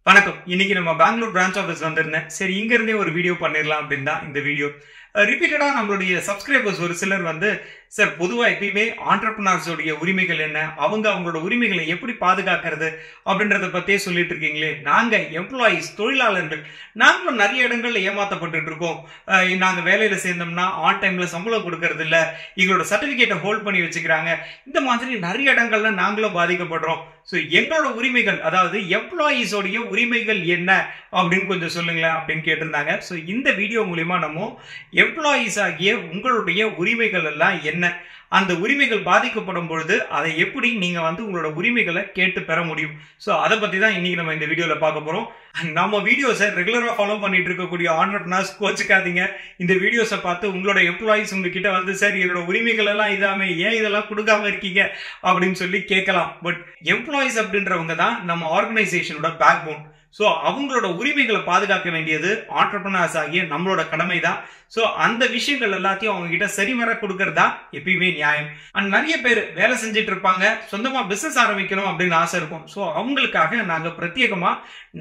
வணக்கம். இன்னைக்கு நம்ம பெங்களூர் பிரான்ச் ஆஃபீஸ் வந்திருந்தேன். சரி, இங்க இருந்தே ஒரு வீடியோ பண்ணிடலாம் அப்படின்னு தான் இந்த வீடியோ. ரிப்பீட்டடா நம்மளுடைய சப்ஸ்கிரைபர்ஸ் ஒரு சிலர் சார் பொதுவா எப்பயுமே ஆண்டர்பிரினர்ஸோடைய உரிமைகள் என்ன, அவங்களோட உரிமைகளை எப்படி பாதுகாக்கிறது அப்படின்றத பத்தியே சொல்லிட்டு இருக்கீங்களே. நாங்க எம்ப்ளாயிஸ், தொழிலாளர்கள், நாங்களும் நிறைய இடங்கள்ல ஏமாத்தப்பட்டு இருக்கோம். நாங்க வேலையில சேர்ந்தோம்னா ஆன் டைம்ல சம்பளம் கொடுக்கறது இல்ல, எங்களோட சர்டிபிகேட்டை ஹோல்ட் பண்ணி வச்சுக்கிறாங்க. இந்த மாதிரி நிறைய இடங்கள்ல நாங்களும் பாதிக்கப்படுறோம். ஸோ எங்களோட உரிமைகள், அதாவது எம்ப்ளாயீஸோடைய உரிமைகள் என்ன அப்படின்னு கொஞ்சம் சொல்லுங்களேன் அப்படின்னு கேட்டிருந்தாங்க. ஸோ இந்த வீடியோ மூலியமா நம்ம எம்ப்ளாயீஸ் ஆகிய உங்களுடைய உரிமைகள் எல்லாம் என்ன, அந்த உரிமைகள் பாதிக்கப்படும் பொழுது அதை எப்படி நீங்க உங்களோட உரிமைகளை கேட்டு பெற முடியும், ஸோ அதை பத்தி தான் இன்னைக்கு நம்ம இந்த வீடியோல பார்க்க போறோம். நம்ம வீடியோஸை ரெகுலரா ஃபாலோ பண்ணிட்டு இருக்கக்கூடிய ஆண்டர்பிரினர்ஸ் கோச்சுக்காதீங்க. இந்த வீடியோஸை பார்த்து உங்களோட எம்ப்ளாயிஸ் உங்ககிட்ட சார் என்னோட உரிமைகள் எல்லாம் இதாமே, ஏன் இதெல்லாம் கொடுக்காம இருக்கீங்க அப்படின்னு சொல்லி கேட்கலாம். பட் எம்ப்ளாயிஸ் அப்படின்றவங்க தான் நம்ம ஆர்கனைசேஷனோட பேக் போன். ஸோ அவங்களோட உரிமைகளை பாதுகாக்க வேண்டியது ஆண்டர்பிரினர்ஸ் ஆகிய நம்மளோட கடமை தான். ஸோ அந்த விஷயங்கள் எல்லாத்தையும் அவங்க கிட்ட சரிவர கொடுக்கறதா எப்பயுமே நியாயம். அண்ட் நிறைய பேர் வேலை செஞ்சுட்டு இருப்பாங்க, சொந்தமா பிசினஸ் ஆரம்பிக்கணும் அப்படின்னு ஆசை இருக்கும். ஸோ அவங்களுக்காக நாங்கள் பிரத்யேகமா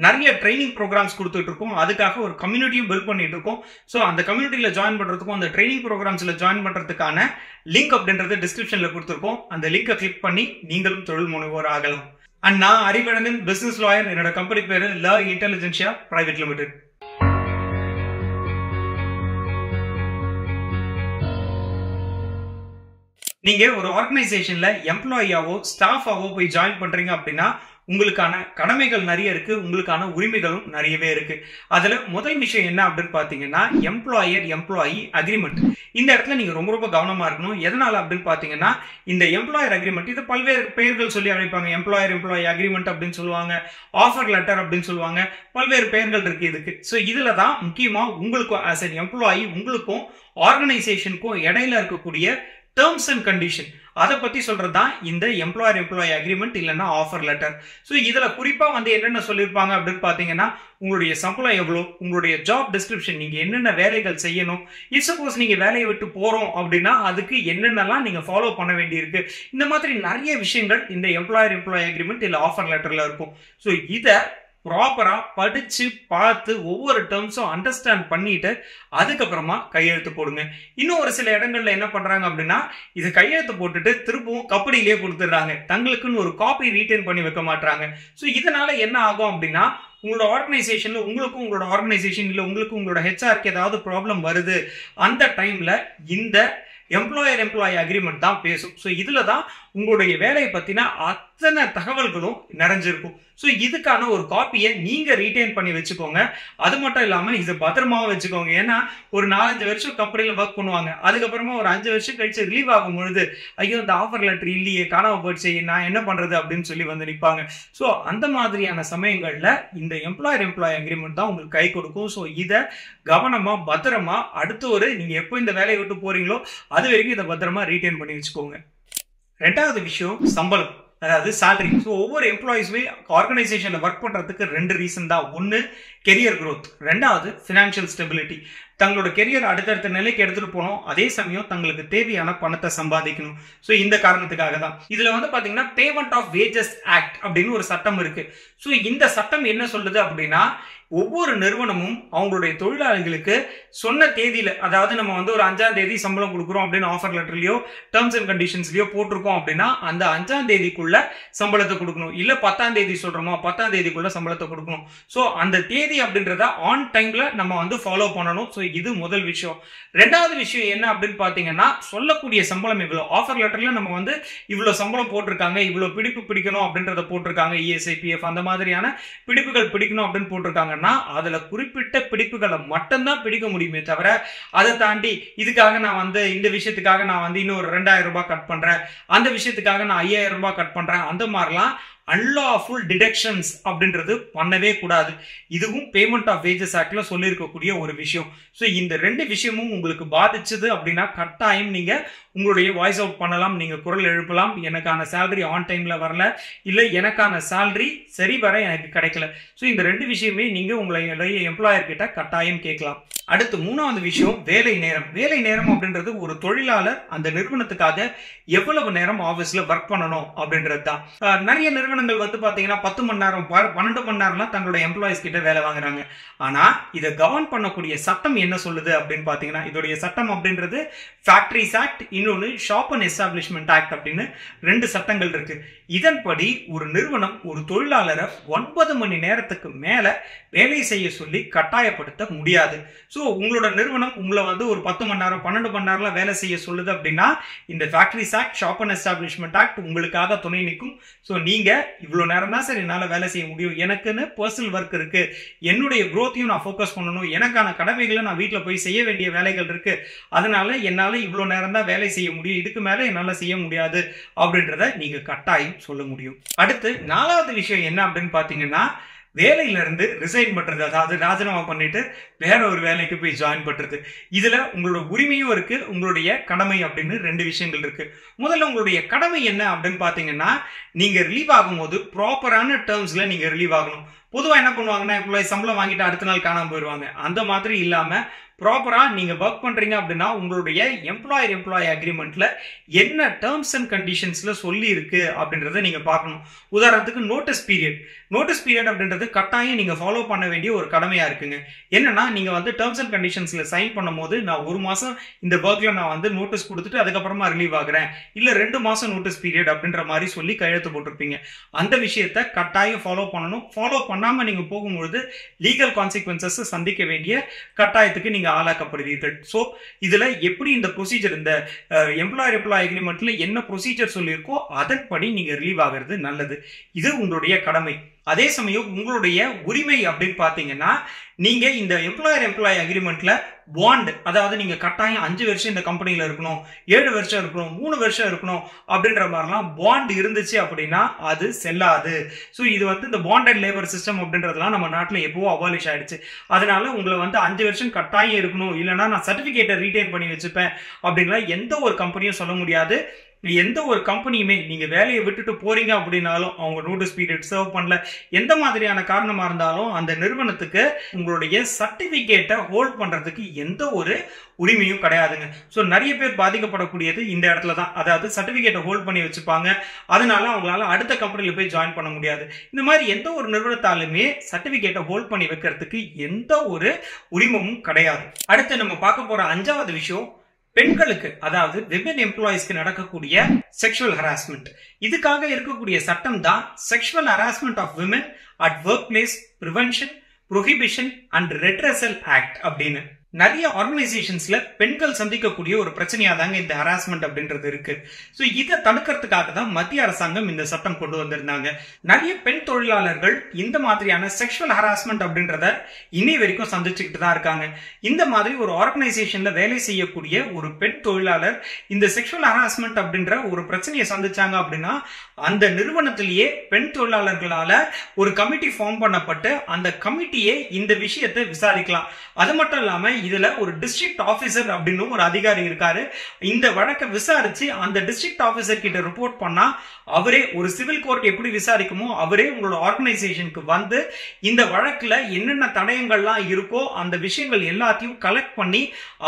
நிறைய ட்ரைனிங் ப்ரோக்ராம்ஸ் கொடுத்துட்டு இருக்கோம். அதுக்காக ஒரு கம்யூனிட்டியும் பில்ட் பண்ணிட்டு இருக்கோம். ஸோ அந்த கம்யூனிட்டியில ஜாயின் பண்றதுக்கும் அந்த ட்ரைனிங் ப்ரோக்ராம்ஸ்ல ஜாயின் பண்றதுக்கான லிங்க் அப்படின்றது டிஸ்கிரிப்ஷன்ல கொடுத்துருக்கோம். அந்த லிங்கை கிளிக் பண்ணி நீங்களும் தொழில் முனைவோர் ஆகலாம். அண்ட் நான் அறிவழகன், பிசினஸ் லாயர். என்னோட கம்பெனி பேரு லா இன்டெலிஜென்சியா பிரைவேட் லிமிடெட். நீங்க ஒரு ஆர்கனைசேஷன்ல எம்ப்ளாயியாவோ ஸ்டாஃபாவோ போய் ஜாயின் பண்றீங்க அப்படின்னா உங்களுக்கான கடமைகள் நிறைய இருக்கு, உங்களுக்கான உரிமைகளும் நிறையவே இருக்கு. அதுல முதல் விஷயம் என்ன அப்படின்னு பாத்தீங்கன்னா எம்ப்ளாயர் எம்ப்ளாயி அக்ரிமெண்ட். இந்த இடத்துல நீங்க ரொம்ப ரொம்ப கவனமா இருக்கணும். எதனால அப்படின்னு பாத்தீங்கன்னா இந்த எம்ப்ளாயர் அக்ரிமெண்ட், இது பல்வேறு பெயர்கள் சொல்லி அழைப்பாங்க. எம்ப்ளாயர் எம்ப்ளாயி அக்ரிமெண்ட் அப்படின்னு சொல்லுவாங்க, ஆஃபர் லெட்டர் அப்படின்னு சொல்லுவாங்க, பல்வேறு பெயர்கள் இருக்கு இதுக்கு. ஸோ இதுல தான் முக்கியமா உங்களுக்கும் ஆஸ் அன் எம்ப்ளாயி உங்களுக்கும் ஆர்கனைசேஷனுக்கும் இடையில இருக்கக்கூடிய டேர்ம்ஸ் அண்ட் கண்டிஷன், அதை பத்தி சொல்றது தான் இந்த எம்ப்ளாயர் எம்ப்ளாயி அக்ரிமெண்ட் இல்லைன்னா ஆஃபர் லெட்டர். ஸோ இதுல குறிப்பா என்னென்ன சொல்லியிருப்பாங்க அப்படின்னு பாத்தீங்கன்னா உங்களுடைய சம்பளம் எவ்வளோ, உங்களுடைய ஜாப் டிஸ்கிரிப்ஷன், நீங்க என்னென்ன வேலைகள் செய்யணும், இஃப் சப்போஸ் நீங்க வேலையை விட்டு போறோம் அப்படின்னா அதுக்கு என்னென்னலாம் நீங்க ஃபாலோ பண்ண வேண்டியிருக்கு, இந்த மாதிரி நிறைய விஷயங்கள் இந்த எம்ப்ளாயர் எம்ப்ளாயி அக்ரிமெண்ட் இல்ல ஆஃபர் லெட்டர்ல இருக்கும். ஸோ இதை ப்ராப்பரா படிச்சு பார்த்து ஒவ்வொரு டேர்ம்ஸும் அண்டர்ஸ்டாண்ட் பண்ணிட்டு அதுக்கப்புறமா கையெழுத்து போடுங்க. இன்னும் ஒரு சில இடங்கள்ல என்ன பண்றாங்க அப்படின்னா இதை கையெழுத்து போட்டுட்டு திரும்பவும் கம்பெனிலேயே கொடுத்துடுறாங்க, தங்களுக்குன்னு ஒரு காப்பி ரீட்டைன் பண்ணி வைக்க மாட்டாங்க. ஸோ இதனால என்ன ஆகும் அப்படின்னா உங்களோட ஆர்கனைசேஷன்ல உங்களுக்கும் உங்களோட ஆர்கனைசேஷன் இல்ல உங்களுக்கும் உங்களோட ஹெச்ஆருக்கு ஏதாவது ப்ராப்ளம் வருது, அந்த டைம்ல இந்த எம்ப்ளாயர் எம்ப்ளாயி அக்ரிமெண்ட் தான் பேசும். ஸோ இதுல தான் உங்களுடைய வேலையை பத்தின அத்தனை தகவல்களும் நிறைஞ்சிருக்கும். ஸோ இதுக்கான ஒரு காப்பியை நீங்க ரீட்டைன் பண்ணி வச்சுக்கோங்க. அது மட்டும் இல்லாம இதை பத்திரமாவும் வச்சுக்கோங்க. ஏன்னா ஒரு 4-5 வருஷம் கம்பெனில ஒர்க் பண்ணுவாங்க, அதுக்கப்புறமா ஒரு 5 வருஷம் கழிச்சு ரிலீவ் ஆகும் பொழுது ஐயோ இந்த ஆஃபர் லெட்டர் இல்லையே, காணாம போயிடுச்சு, நான் என்ன பண்றது அப்படின்னு சொல்லி நிற்பாங்க. ஸோ அந்த மாதிரியான சமயங்கள்ல இந்த எம்ப்ளாயர் எம்ப்ளாயி அக்ரிமெண்ட் தான் உங்களுக்கு கை கொடுக்கும். ஸோ இதை கவனமா பத்திரமா அடுத்து நீங்க எப்போ இந்த வேலையை விட்டு போறீங்களோ அது வரைக்கும் இதை பத்திரமா ரீட்டைன் பண்ணி வச்சுக்கோங்க. ரெண்டாவது விஷயம் சம்பளம், அதாவது சேலரி. ஸோ ஒவ்வொரு எம்ப்ளாயிஸுமே ஆர்கனைசேஷன்ல ஒர்க் பண்றதுக்கு 2 ரீசன் தான். ஒன்னு கெரியர் growth, ரெண்டாவது ஃபினான்ஷியல் ஸ்டெபிலிட்டி. தங்களோட கெரியர் அடுத்தடுத்த நிலைக்கு எடுத்துட்டு போகணும், அதே சமயம் தங்களுக்கு தேவையான பணத்தை சம்பாதிக்கணும். ஸோ இந்த காரணத்துக்காக தான் இதுல பாத்தீங்கன்னா பேமெண்ட் ஆஃப் வேஜஸ் ஆக்ட் அப்படின்னு ஒரு சட்டம் இருக்கு. ஸோ இந்த சட்டம் என்ன சொல்லுது அப்படின்னா ஒவ்வொரு நிறுவனமும் அவங்களுடைய தொழிலாளிகளுக்கு சொன்ன தேதியில, அதாவது நம்ம ஒரு 5ஆம் தேதி சம்பளம் கொடுக்குறோம் அப்படின்னு ஆஃபர் லெட்டர்லயோ டேர்ம்ஸ் அண்ட் கண்டிஷன்ஸ்லயோ போட்டிருக்கோம் அப்படின்னா அந்த 5ஆம் தேதிக்குள்ள சம்பளத்தை கொடுக்கணும். இல்ல 10ஆம் தேதி சொல்றோமோ 10ஆம் தேதிக்குள்ள சம்பளத்தை கொடுக்கணும். ஸோ அந்த தேதி அப்படின்றத ஆன் டைம்ல நம்ம ஃபாலோ பண்ணணும். ஸோ இது முதல் விஷயம். ரெண்டாவது விஷயம் என்ன அப்படின்னு பாத்தீங்கன்னா சொல்லக்கூடிய சம்பளம் இவ்வளவு. ஆஃபர் லெட்டர்ல நம்ம இவ்வளவு சம்பளம் போட்டிருக்காங்க, இவ்வளவு பிடிப்பு பிடிக்கணும் அப்படின்றத போட்டிருக்காங்க, இஎஸ்ஐ பிஎஃப் அந்த மாதிரியான பிடிப்புகள் பிடிக்கணும் அப்படின்னு போட்டிருக்காங்க. அதுல குறிப்பிட்ட பிடிப்புகளை மட்டும்தான் பிடிக்க முடியுமே தவிர அதை தாண்டி இதுக்காக நான் இந்த விஷயத்துக்காக நான் இன்னும் ஒரு 2000 ரூபாய் கட் பண்றேன், அந்த விஷயத்துக்காக நான் 5000 ரூபாய் கட் பண்றேன், அந்த மாதிரிலாம் அன்லாஃபுல் டிடக்ஷன்ஸ் அப்படின்றது பண்ணவே கூடாது. இதுவும் பேமெண்ட் ஆஃப் வேஜஸ் ஆக்ட்ல சொல்லி இருக்கக்கூடிய ஒரு விஷயம். ஸோ இந்த 2 விஷயமும் உங்களுக்கு பாதிச்சது அப்படின்னா கட்டாயம் நீங்க உங்களுடைய வாய்ஸ் அவுட் பண்ணலாம், நீங்க குரல் எழுப்பலாம். எனக்கான சேலரி ஆன் டைம்ல வரல, இல்ல எனக்கான சேலரி சரி வர எனக்கு கிடைக்கல. ஸோ இந்த 2 விஷயமே நீங்க உங்களுடைய எம்ப்ளாயர் கிட்ட கட்டாயம் கேட்கலாம். அடுத்து 3வது விஷயம் வேலை நேரம். வேலை நேரம் அப்படின்றது ஒரு தொழிலாளர் அந்த நிறுவனத்துக்காக எவ்வளவு நேரம் ஆபீஸ்ல ஒர்க் பண்ணணும் அப்படின்றது தான். நிறைய நிறுவனங்கள் வந்து பாத்தீங்கன்னா 10 மணி நேரம் 12 மணி நேரம்லாம் தங்களோட எம்ப்ளாயிஸ் கிட்ட வேலை வாங்குறாங்க. ஆனா இதை கவர்ன் பண்ணக்கூடிய சட்டம் என்ன சொல்லுது அப்படின்னு பாத்தீங்கன்னா, இதோடைய சட்டம் அப்படின்றது ஃபேக்டரிஸ் ஆக்ட், இன்னொன்னு ஷாப் அண்ட் எஸ்டாப்ளிஷ்மெண்ட் ஆக்ட் அப்படின்னு 2 சட்டங்கள் இருக்கு. இதன்படி ஒரு நிறுவனம் ஒரு தொழிலாளரை 9 மணி நேரத்துக்கு மேல வேலை செய்ய சொல்லி கட்டாயப்படுத்த முடியாது. ஸோ உங்களோட நிறுவனம் உங்களை வந்து ஒரு 10 மணி நேரம் 12 மணி நேரம் வேலை செய்ய சொல்லுது அப்படின்னா இந்த factories act, shop and establishment act உங்களுக்காக துணை நிற்கும். ஸோ நீங்க இவ்வளவு நேரம் தான் சரி என்னால் வேலை செய்ய முடியும், எனக்குன்னு பர்சனல் ஒர்க் இருக்கு, என்னுடைய குரோத்தையும் நான் ஃபோக்கஸ் பண்ணணும், எனக்கான கடமைகளை நான் வீட்டில் போய் செய்ய வேண்டிய வேலைகள் இருக்கு, அதனால என்னால் இவ்வளவு நேரம் தான் வேலை செய்ய முடியும், இதுக்கு மேல என்னால் செய்ய முடியாது அப்படின்றத நீங்க கட்டாயம் சொல்ல முடியும். அடுத்து 4வது விஷயம் என்ன அப்படின்னு பாத்தீங்கன்னா, வேலையில இருந்து ரிசைன் பண்றது, அதாவது ராஜினாமா பண்ணிட்டு வேற ஒரு வேலைக்கு போய் ஜாயின் பண்றது. இதுல உங்களோட உரிமையும் இருக்கு, உங்களுடைய கடமை அப்படின்னு 2 விஷயங்கள் இருக்கு. முதல்ல உங்களுடைய கடமை என்ன அப்படின்னு பாத்தீங்கன்னா, நீங்க ரிலீவ் ஆகும்போது ப்ராப்பரான டேர்ம்ஸ்ல நீங்க ரிலீவ் ஆகணும். பொதுவா என்ன பண்ணுவாங்கன்னா, எம்ப்ளாயி சம்பளம் வாங்கிட்டு அடுத்த நாள் காணாம போயிடுவாங்க. அந்த மாதிரி இல்லாம ப்ராப்பரா நீங்க ஒர்க் பண்றீங்க அப்படின்னா உங்களுடைய எம்ப்ளாயி அக்ரிமெண்ட்ல என்ன டேர்ம்ஸ் அண்ட் கண்டிஷன்ஸ்ல சொல்லி இருக்கு அப்படின்றத நீங்க பார்க்கணும். உதாரணத்துக்கு நோட்டீஸ் பீரியட் அப்படின்றது கட்டாயம் நீங்க ஃபாலோ பண்ண வேண்டிய ஒரு கடமையா இருக்குங்க. என்னன்னா நீங்க வந்து டேர்ம்ஸ் அண்ட் கண்டிஷன்ஸ்ல சைன் பண்ணும்போது நான் 1 மாசம் இந்த ஒர்க்ல நான் வந்து நோட்டீஸ் கொடுத்துட்டு அதுக்கப்புறமா ரிலீவ் ஆகுறேன், இல்ல 2 மாசம் நோட்டீஸ் பீரியட் அப்படின்ற மாதிரி சொல்லி கையெழுத்து போட்டிருப்பீங்க. அந்த விஷயத்த கட்டாயம் ஃபாலோ பண்ணணும். ஃபாலோ பண்ணாம நீங்க போகும்பொழுது லீகல் கான்சிக்வன்சஸ் சந்திக்க வேண்டிய கட்டாயத்துக்கு நீங்க ஆளாக்கப்படுவீர்கள். சோ இதுல எப்படி இந்த ப்ரொசீஜர், இந்த எம்ப்ளாயி அக்ரிமெண்ட்ல என்ன ப்ரொசீஜர் சொல்லியிருக்கோ அதன்படி நீங்க ரிலீவ் ஆகிறது நல்லது. இது உங்களுடைய கடமை. அதே சமயம் உங்களுடைய உரிமை அப்படின்னு பாத்தீங்கன்னா, நீங்க இந்த எம்ப்ளாயி அக்ரிமெண்ட்ல பாண்ட், அதாவது நீங்க கட்டாயம் 5 வருஷம் இந்த கம்பெனில இருக்கணும், 7 வருஷம் இருக்கணும், 3 வருஷம் இருக்கணும் அப்படின்ற மாதிரிலாம் பாண்ட் இருந்துச்சு அப்படின்னா அது செல்லாது. ஸோ இது வந்து இந்த பாண்ட் அண்ட் லேபர் சிஸ்டம் அப்படின்றதுலாம் நம்ம நாட்டில் எப்பவோ அபாலிஷ் ஆயிடுச்சு. அதனால உங்களை வந்து 5 வருஷம் கட்டாயம் இருக்கணும், இல்லைன்னா நான் சர்டிபிகேட்டை ரீடைன் பண்ணி வச்சுப்பேன் அப்படின்லாம் எந்த ஒரு கம்பெனியும் சொல்ல முடியாது. எந்த ஒரு கம்பெனியுமே நீங்க வேலையை விட்டுட்டு போறீங்க அப்படின்னாலும் அவங்க நோட்டீஸ் பீரியட் சர்வ் பண்ணல, எந்த மாதிரியான காரணமா இருந்தாலும் அந்த நிறுவனத்துக்கு உங்களுடைய சர்டிபிகேட்டை ஹோல்ட் பண்றதுக்கு எந்த ஒரு உரிமையும் கிடையாதுங்க. ஸோ நிறைய பேர் பாதிக்கப்படக்கூடியது இந்த இடத்துல தான். அதாவது சர்டிபிகேட்டை ஹோல்ட் பண்ணி வச்சுப்பாங்க, அதனால அவங்களால அடுத்த கம்பெனில போய் ஜாயின் பண்ண முடியாது. இந்த மாதிரி எந்த ஒரு நிறுவனத்தாலுமே சர்டிபிகேட்டை ஹோல்ட் பண்ணி வைக்கிறதுக்கு எந்த ஒரு உரிமமும் கிடையாது. அடுத்து நம்ம பார்க்க போற 5வது விஷயம் பெண்களுக்கு, அதாவது விமன் எம்ப்ளாயிஸ்க்கு நடக்கக்கூடிய செக்ஷுவல் ஹராஸ்மெண்ட். இதுக்காக இருக்கக்கூடிய சட்டம் தான் sexual harassment of women at work place prevention, prohibition and redressal act அப்படின்னு. நிறைய ஆர்கனைசேஷன்ஸ்ல பெண்கள் சந்திக்கக்கூடிய ஒரு பிரச்சனையா தாங்க இந்த ஹராஸ்மெண்ட் அப்படின்றது இருக்கு. ஸோ இதை தடுக்கிறதுக்காக தான் மத்திய அரசாங்கம் இந்த சட்டம் கொண்டு வந்திருந்தாங்க. நிறைய பெண் தொழிலாளர்கள் இந்த மாதிரியான செக்ஷுவல் ஹராஸ்மெண்ட் அப்படின்றத இன்னை வரைக்கும் சந்திச்சுக்கிட்டு தான் இருக்காங்க. இந்த மாதிரி ஒரு ஆர்கனைசேஷன்ல வேலை செய்யக்கூடிய ஒரு பெண் தொழிலாளர் இந்த செக்ஷுவல் ஹராஸ்மெண்ட் அப்படின்ற ஒரு பிரச்சனையை சந்திச்சாங்க அப்படின்னா அந்த நிறுவனத்திலேயே பெண் தொழிலாளர்களால ஒரு கமிட்டி ஃபார்ம் பண்ணப்பட்டு அந்த கமிட்டியே இந்த விஷயத்தை விசாரிக்கலாம். அது மட்டும் இல்லாம இதுல ஒரு டிஸ்ட்ரிக்ட் ஆபீசர் அப்படின்னு ஒரு அதிகாரி இருக்காரு. இந்த வழக்கை விசாரிச்சு அந்த டிஸ்ட்ரிக்ட் ஆபீசர் கிட்ட ரிப்போர்ட் பண்ணா அவரே, ஒரு சிவில் கோர்ட் எப்படி விசாரிக்குமோ அவரே உங்களோட ஆர்கனைசேஷனுக்கு வந்து இந்த வழக்குல என்னென்ன தடயங்கள்லாம் இருக்கோ அந்த விஷயங்கள் எல்லாத்தையும் கலெக்ட் பண்ணி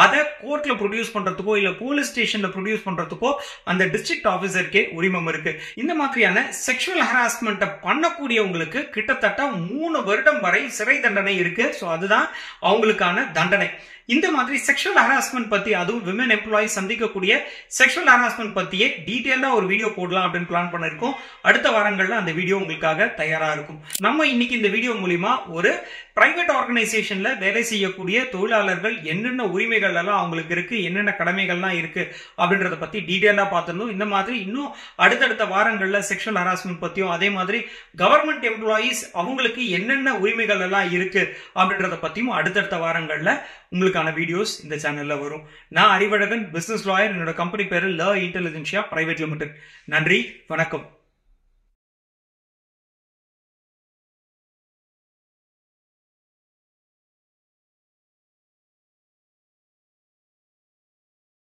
அதை கோர்ட்ல ப்ரொடியூஸ் பண்றதுக்கோ இல்ல போலீஸ் ஸ்டேஷன்ல ப்ரொடியூஸ் பண்றதுக்கோ அந்த டிஸ்ட்ரிக்ட் ஆபீசருக்கே உரிமம் இருக்கு. இந்த மாதிரியான செக்ஷுவல் ஹராஸ்மெண்ட் பண்ணக்கூடியவங்களுக்கு கிட்டத்தட்ட 3 வருடம் வரை சிறை தண்டனை இருக்கு. ஸோ அதுதான் அவங்களுக்கான தண்டனை. இந்த மாதிரி செக்ஷுவல் ஹராஸ்மெண்ட் பத்தி, அதுவும் விமன் எம்ப்ளாயிஸ் சந்திக்கக்கூடிய செக்ஷுவல் ஹராஸ்மெண்ட் பத்தியே டீடைலா ஒரு வீடியோ போடலாம் அப்படின்னு பிளான் பண்ணிருக்கோம். அடுத்த வாரங்கள்ல அந்த வீடியோ உங்களுக்காக தயாரா இருக்கும். நம்ம இன்னைக்கு இந்த வீடியோ மூலியமா ஒரு பிரைவேட் ஆர்கனைசேஷன்ல வேலை செய்யக்கூடிய தொழிலாளர்கள் என்னென்ன உரிமைகள் எல்லாம் அவங்களுக்கு இருக்கு, என்னென்ன கடமைகள்லாம் இருக்கு அப்படின்றத பத்தி டீடைலா பார்த்திருந்தோம். இந்த மாதிரி இன்னும் அடுத்தடுத்த வாரங்கள்ல செக்ஷுவல் ஹராஸ்மெண்ட் பத்தியும், அதே மாதிரி கவர்மெண்ட் எம்ப்ளாயிஸ் அவங்களுக்கு என்னென்ன உரிமைகள் எல்லாம் இருக்கு அப்படின்றத பத்தியும் அடுத்தடுத்த வாரங்கள்ல உங்களுக்கான வீடியோஸ் இந்த சேனல்ல வரும். நான் அறிவழகன், பிசினஸ் லாயர். என்னோட கம்பெனி பேரு ல இன்டெலிஜென்சியா பிரைவேட் லிமிடெட். நன்றி, வணக்கம்.